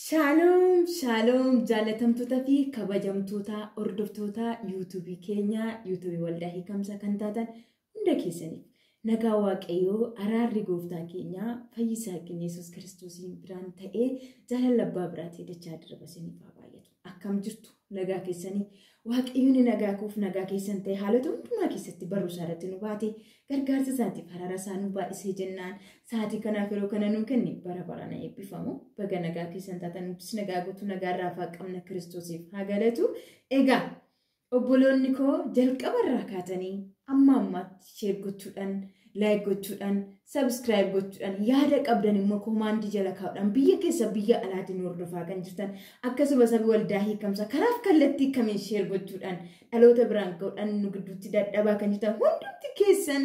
Shalom, shalom, jaalatamtoota fi kabajamtoota hordoftoota YouTube keenya, YouTube waldaa hiikamsa kan taatan hunda keessaniif nagaa waaqayyoo araarri gooftaa keenya fayyisaa keenya Yesuus Kiristoosiin biraan ta'ee jaalala abbaa biraatii dachaa darbasaniif haa baay'atu. Akkam jirtu nagaa keessanii waaqayyoon nagaa koof nagaa keessan ta'e haalota hundumaa keessatti baruu isaarratti nu baate gargaarsa isaatiif araara isaa nu baay'isee jennaan sa'aatii kanaaf yeroo kana nu kenne bara baraan eebbifamu baga nagaa keessan taatan nutis nagaa guutuu nagaa irraa faa qabna Kiristoosiif haa galatu. Egaa obboloonni koo jalqaba irraa kaatanii amma ammaatti sheer gochuudhaan like gochuudhaan subscribe gochuudhaan yaada qabdan immoo komaandii jala kaa'uudhaan biyya keessa biyya alaatiin hordofaa kan jirtan akkasumas sabii waldaa hiikamsa karaaf kallattii kamiin sheer gochuudhaan dhaloota biraan ga'uudhaan nu gidduutti dadhabaa kan jirtan hundumti keessan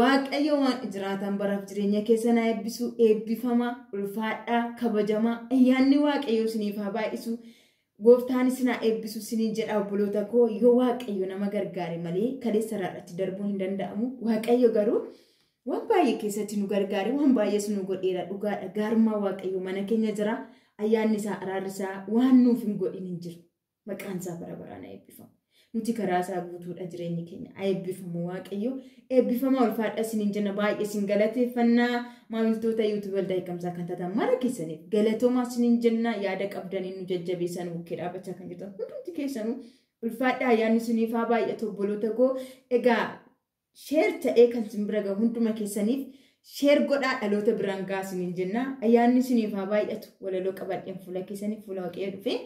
waaqayyo waan jiraatan baraaf jireenya keessan haa eebbisu eebbifama ulfaadhaa kabajamaa ayyaanni waaqayyo isiniif haa baay'isu. Gooftaan isin haa eebbisu isiniin jedha obboloota koo yoo waaqayyo nama gargaare malee kaleessa irratti darbuun hin danda'amu. Waaqayyo garuu waan baay'ee keessatti nu gargaare waan baay'ees nu godheera dhugaadha. Gaarummaa waaqayyo mana keenya jira. Ayyaanni isaa araarri isaa waan nuuf hin godhin hin jiru. Maqaan isaa bara baraan haa eebbifamu. Nuti karaa isaa guutuudha jireenyi keenya haa eebbifamu waaqayyo. Eebbifama ulfaadha isiniin jenna baay'ee isin galateeffannaa maamiltoota YouTube waldaa hiikamsaa kan taatan mara keessaniif galatoomaa isiniin jenna yaada qabdanii nu jajjabeessan bukkee dhaabachaa kan jirtan hundumti keessanuu ulfaadha ayyaanni isiniif haa baay'atu obboloota koo. Egaa sheer ta'ee kan isin bira gahu hunduma keessaniif sheer godhaa dhaloota biraan gahaa isiniin jenna ayyaanni isiniif haa baay'atu. Walaloo qabadheen fuula keessaniif fuula waaqayyo dhufee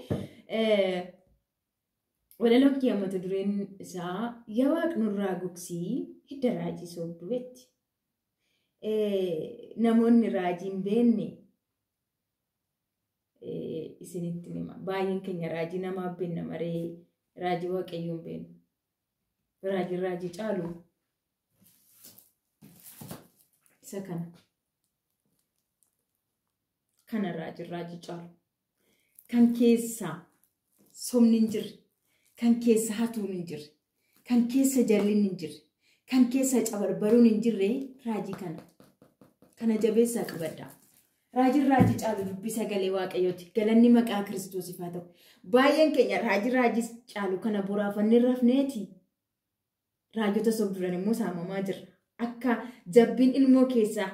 walaloo kiyya mata dureen isaa yaa Waaqni nurraa gogsii hidda raajii soobduwetti. Namoonni raajii hin beekne isinitti hima. Baay'een keenya raajii namaa beekna maree raajii waaqayyoo hin beeknu. Raajii caalu isa kana raajii caalu kan keessaa somni hin jirre. Kan keessa hatuun hin jirre, kan keessa jalliin hin jirre, kan keessa cabarbaruun hin jirre raajii kana jabeessaa qabadhaa. Raajii caalu dubbii sagalee waaqayyooti. Galanni maqaa Kiristoosiif haa ta'u. Baay'een keenya raajii caalu kana boraafannee rafneeti. Raajota sobduran immoo saamamaa jirra. Akka jabbiin ilmoo keessaa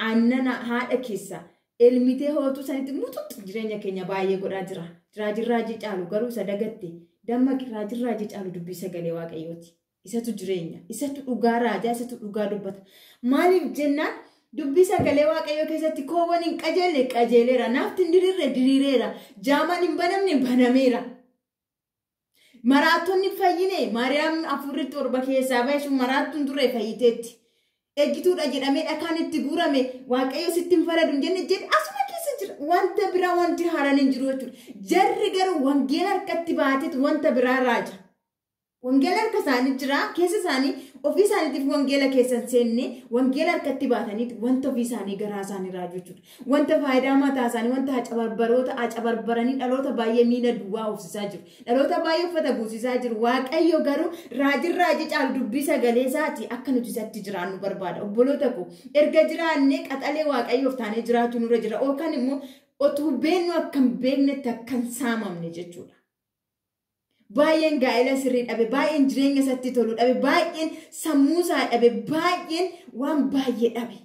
aannan haadha keessaa elmitee hootuu sanitti mututti jireenya keenya baay'ee godhaa jira. Raajii caalu garuu isa dagatte. Dammaqi raajii caalu dubbii sagalee waaqayyooti. Isatu jireenya, isatu dhugaa raajaa, isatu dhugaa dubbata. Maaliif jennaan dubbii sagalee waaqayyoo keessatti koowwan hin qajeelle qajeeleera, naafti hin diriirre diriireera, jaamaan hin banamne banameera. Maraattonni fayyine Maariyaam afurri torba keessaa baay'isuu maraattuun turre fayyiteetti. Eeggituudha jedhamee dhakaan itti guurame waaqayyo sitti hin faradu hin jenne jedhe asuma wanta biraa wanti haaraan hin jiru jechuudha. Jarri garuu wangeela harkatti baateetu wanta biraa raaja. Wangeela harka isaanii jira keessa isaanii ofii isaaniitiif wangeela keessan seenne wangeela harkatti baataniitu wanta ofii isaanii garaa isaanii raaju jechuudha. Wanta faayidaa mataa isaanii wanta acabarbaranii dhaloota baay'ee miila duwwaa uffisisaa jiru. Dhaloota baay'ee uffata buusisaa jiru. Waaqayyo garuu raajii caalu dubbii sagalee isaati akka nuti isatti jiraannu barbaada. Obboloota koo erga jiraannee qaxalee waaqayyoof taanee jiraachuu nurra jira. Yookaan immoo otuu beennu akka hin beeknetti akka hin saamamne jechuudha. Baay'een gaa'ela sirrii dhabe, baay'een jireenya isatti tolu dhabe, baay'een sammuu isaa dhabe, baay'een waan baay'ee dhabe.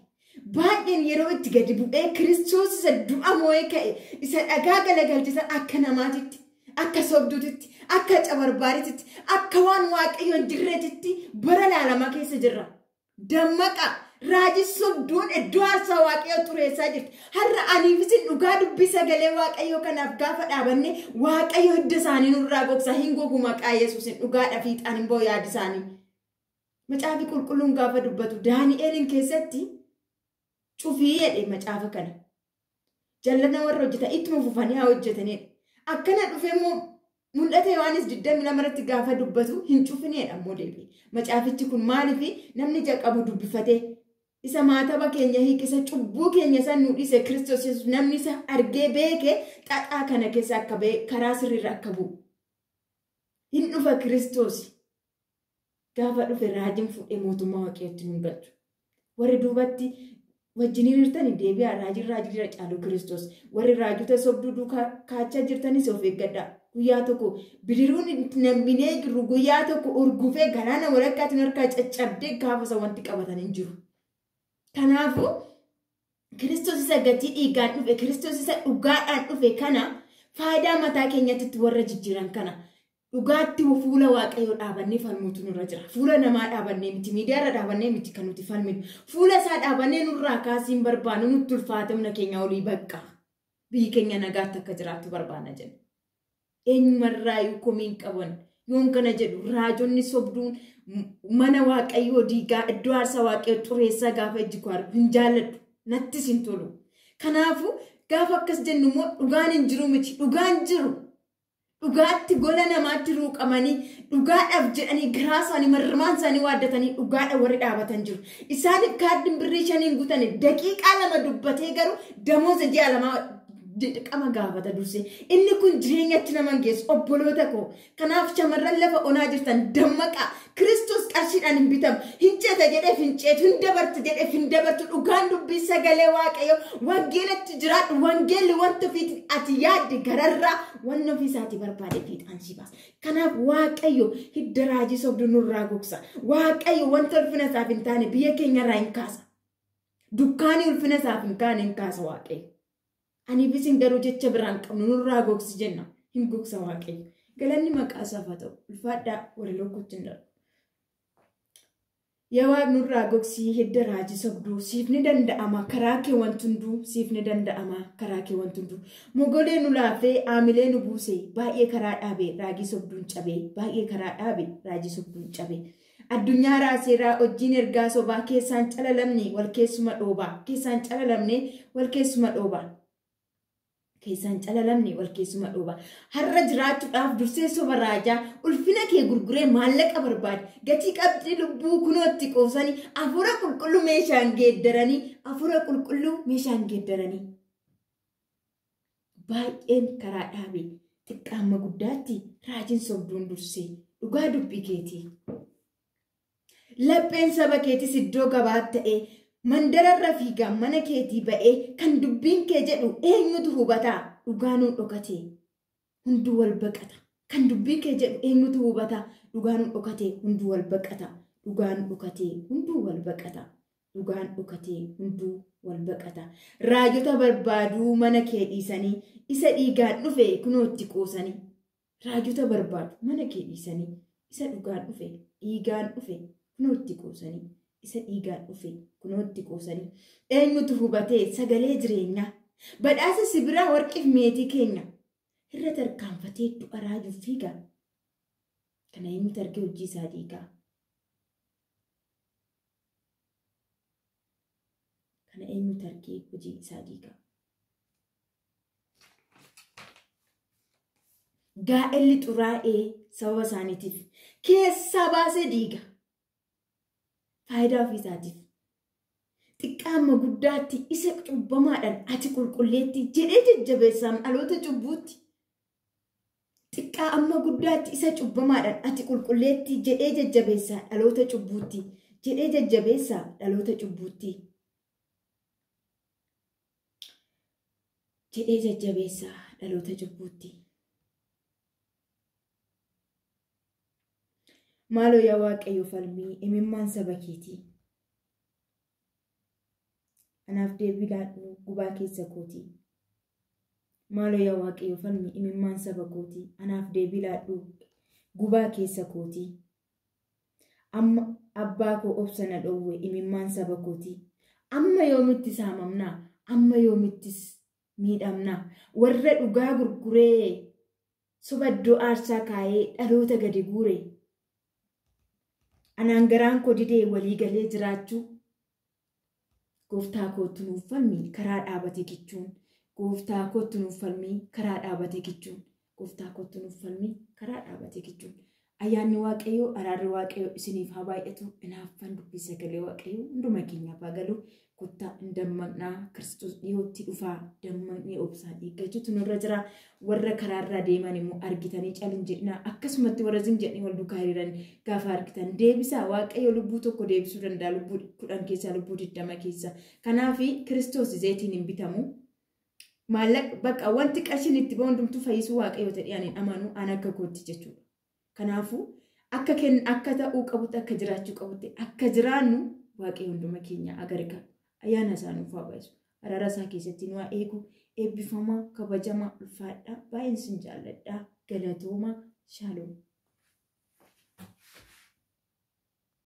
Baay'een yeroo itti gadi bu'ee Kiristoos isa du'a moo'ee ka'e, isa dhagaa galagalchisan akka namaatitti, akka sobduutitti, akka cabarbaaritti, akka waan waaqayyo hin jirreetitti bara laalamaa keessa jirra. Dammaqa raajii sobduun iddoo aarsaa waaqayyoo xureessaa jirti. Har'a aniifis dhugaa dubbii sagalee waaqayyoo kanaaf gaafa dhaabanne waaqayyo hidda isaanii nurraa gogsa hin gogu maqaa Yesuusin dhugaadha fiixaan hin ba'u yaadi isaanii. Macaafi qulqulluun gaafa dubbatu Daani'eelin keessatti cufii jedhe macaafa kana. Jallana warra hojjetan ittuma fufanii haa hojjetanidha. Akkana dhufee immoo mul'ata Yohaanis 22 irratti gaafa dubbatu hin cufinedha immoo deebi'e. Macaafichi kun maaliif namni jalqabu dubbifatee isa maataba keenya hiikisa cubbuu keenya san nu dhiise Kiristoos Yesuus namni isa argee beeke xaxaa kana keessa akka ba'e karaa sirriirra akka bu'u. Hin dhufa Kiristoos gaafa dhufe raajiin fuudhee mootummaa waaqayyootti nu galchu. Warri duubatti wajjiniin hirtanii deebi'aa raajii caalu Kiristoos warri raajota sobduu kaachaa jirtanis of eeggadhaa. Guyyaa tokko bidiruun nam'inee jiru guyyaa tokko urgufee galaana walakkaatiin harkaa caccabdee gaafasa wanti qabatan hin jiru. Kanaafuu Kiristoos isa gatii dhiigaan dhufe Kiristoos isa dhugaadhaan dhufe kana faayidaa mataa keenyatti warra jijjiiran kana dhugaatti fuula Waaqayyoo dhaabannee falmuutu nurra jira. Fuula namaa dhaabannee miti miidiyaarra dhaabannee miti kan nuti falminu. Fuula isaa dhaabannee nurraa kaasiin barbaannu nutti ulfaatamna keenya olii bakka. Biyyi keenya nagaatti akka jiraattu barbaanna jenna. Eenyumarraayyuu komiin qaban yoon kana jedhu raajonni sobduun mana Waaqayyoo diigaa iddoo aarsaa Waaqayyoo xureessaa gaafa ejjiku argu hin jaalladhu nattis hin tolu. Kanaafuu gaafa akkas jennu immoo dhugaan hin jiru miti dhugaan jiru. Dhugaatti gola namaatti ruuqamanii dhugaadhaaf jedhanii garaa isaanii marmaan isaanii waaddatanii dhugaadha warri dhaabatan jiru. Isaaniif kaardiin birrii 5 guutanii daqiiqaa 2 dubbatee garuu damooza ji'a 2 qama gaafata durse. Inni kun jireenyatti nama geessu obboloota koo. Kanaaf shamarran lafa onaa jirtan dammaqaa. Kiristoos qarshiidhaan hin bitamu. Hinceeta jedhee finceetu hin dabartu jedhee hin dabartu dhugaan dubbii sagalee Waaqayyoo wangeelatti jiraadhu wangeelli wanta ofiitti ati yaadde gararraa wanna ofiisaati barbaade fiixaan si baasa. Kanaaf Waaqayyo hidda raajii sobduu nurraa gogsa. Waaqayyo wanta ulfina isaaf hin taane biyya keenyarraa hin kaasa. Dukkaanii ulfina isaaf hin kaane hin kaasa Waaqayyo. Ani bisin garuu jecha biraan qabnu nurraa gogsi jenna hin gogsa Waaqayyo. Galanni maqaa isaaf haa ta'u ulfaadhaa warri lokkochiin darbu. Yaa Waaqni nurraa gogsii hidda raajii sobduu siif ni danda'ama karaa kee wanti hunduu siif ni danda'ama karaa kee wanti hunduu. Mogolee nu laafee aamilee nu buusee baay'ee karaa dhaabee raajii sobduun cabee baay'ee karaa dhaabee raajii sobduun cabee. Addunyaa raaseeraa hojiin ergaa sobaa keessaan calalamne wal keessuma dhoobaa keessaan calalamne wal keessuma dhoobaa. Keessaan calalamne wal keessuma dhooba. Har'a jiraachuudhaaf dursee soba raajaa ulfina kee gurguree maallaqa barbaade. Gatii qabdii lubbuu kunootti qoosanii afura qulqulluu meeshaan geeddaranii afura qulqulluu meeshaan geeddaranii. Baay'een karaa dhaabee xiqqaama guddaatti raajiin sobduun dursee dhugaa dubbii keetii. Lapheen saba keetis iddoo gabaa ta'ee mandararra fiigaa mana keetii ba'ee kan dubbiin kee jedhu eenyutu hubataa dhugaanuun dhokatee hunduu wal baqata. Kan dubbiin kee jedhu eenyutu hubataa dhugaanuun dhokatee hunduu wal baqata. Dhugaan dhokatee hunduu wal baqata. Dhugaan dhokatee hunduu wal baqata. Raajota barbaaduu mana kee dhiisanii isa dhiigaan dhufe kunootti qoosanii. Raajota barbaadu mana kee dhiisanii isa dhugaan dhufe dhiigaan dhufe kunootti qoosanii. Isa dhiigaan dhufe kunootti qoosanii. Eenyutu hubatee sagalee jireenyaa badhaasa sibiraa warqiif meetii keenya irra tarkaanfatee du'a raajuuf fiigaa. Kana eenyutu argee hojii isaa diigaa. Kana eenyutu argee hojii isaa diigaa. Gaa'elli xuraa'ee sababa isaaniitiif keessaa baasee diiga. Faayidaa ofiisaatiif. Xiqqaama guddaatti isa cubbamaadhaan ati qulqulleetti jedhee jajjabeessaan dhaloota cubbuutti. Xiqqaama guddaatti isa cubbamaadhaan ati qulqulleetti jedhee jajjabeessaa dhaloota cubbuutti. Jedhee jajjabeessaa dhaloota cubbuutti. Jedhee jajjabeessaa dhaloota cubbuutti. Maaloo yaa Waaqayyo falmii imimmaan saba keetii. Anaaf deebii laadhu gubaa keessa kootii. Maaloo yaa Waaqayyo falmii imimmaan saba kootii. Anaaf deebii laadhu gubaa keessa kootii. Amma abbaa koo obsa na dhowwe imimmaan saba kootii. Amma yoomitti saamamnaa? Amma yoomittis miidhamnaa? Warra dhugaa gurguree soba iddoo aarsaa kaayee dhaloota gadi guure. Anaan garaan koo didee walii galee jiraachuu. Gooftaa kootu nuuf falmii karaa dhaabate kichuun. Gooftaa kootu nuuf falmii karaa dhaabate kichuun. Gooftaa kootu nuuf falmii karaa dhaabate kichuun. Ayyaanni Waaqayyoo araarri Waaqayyoo isiniif haa baay'atu. Hinaaffaan dubbii sagalee Waaqayyoo hunduma keenyaaf haa galu. kuttaa hin dammaqnaa Kiristoos dhiyootti dhufaa dammaqnee obsaa dhiiggachuutu nurra jira. Warra karaarraa deeman immoo argitanii calin jedhinaa akkasumatti warra zim jedhanii wal duukaa hiriiran gaafa argitan deebisaa. Waaqayyo lubbuu tokko deebisuu danda'a lubbuu 10 keessaa lubbuu 20 keessaa. Kanaaf Kiristoos zayitiin hin bitamu. Maallaqa bakka wanti qarshiin itti ba'uundumtuu fayyisuu waaqayyo ta'ee ani amanu an akka kootti jechuudha. Kanaafuu akka ta'uu qabutti akka jiraachuu qabutti akka jiraannu waaqayyo hunduma keenya agarga. Ayyaana isaanuuf haa baay'isu. Araara isaa keessatti nu haa eegu. Eebbifamaa kabajamaa ulfaadhaa. Baay'een sin jaalladhaa. Galatooma. Shaaloom.